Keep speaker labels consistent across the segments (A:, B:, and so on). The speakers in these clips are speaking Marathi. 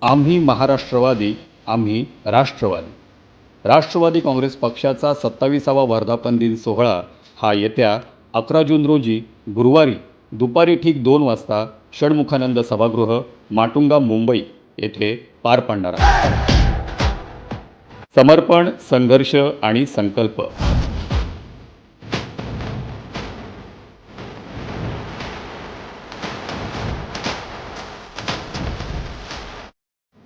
A: आम्ही महाराष्ट्रवादी, आम्ही राष्ट्रवादी. राष्ट्रवादी काँग्रेस पक्षाचा 27वा वर्धापन दिन सोहळा हा येत्या 11 जून रोजी गुरुवारी दुपारी ठीक 2 वाजता षण्मुखानंद सभागृह, माटुंगा, मुंबई येथे पार पडणार आहे. समर्पण, संघर्ष आणि संकल्प.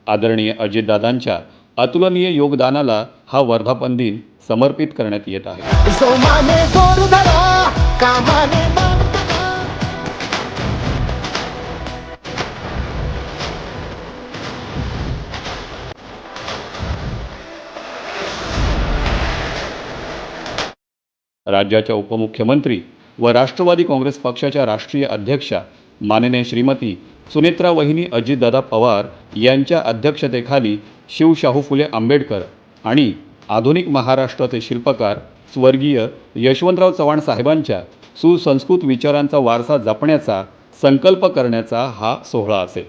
A: आदरणीय अजितदादांच्या अतुलनीय योगदानाला हा वर्धापन दिन समर्पित करण्यात येत आहे.
B: जोमाने जोर धरा, कामाने मान धरा.
A: राज्याच्या उपमुख्यमंत्री व राष्ट्रवादी काँग्रेस पक्षाच्या राष्ट्रीय अध्यक्षा माननीय श्रीमती सुनेत्रा वहिनी अजितदादा पवार यांच्या अध्यक्षतेखाली शिवशाहू फुले आंबेडकर आणि आधुनिक महाराष्ट्राचे शिल्पकार स्वर्गीय यशवंतराव चव्हाण साहेबांच्या सुसंस्कृत विचारांचा वारसा जपण्याचा संकल्प करण्याचा हा सोहळा असेल.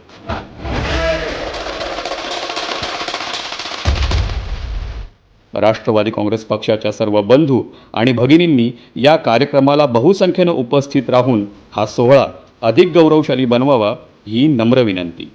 A: राष्ट्रवादी काँग्रेस पक्षाच्या सर्व बंधू आणि भगिनींनी या कार्यक्रमाला बहुसंख्येने उपस्थित राहून हा सोहळा अधिक गौरवशाली बनवावा ही नम्र विनंती.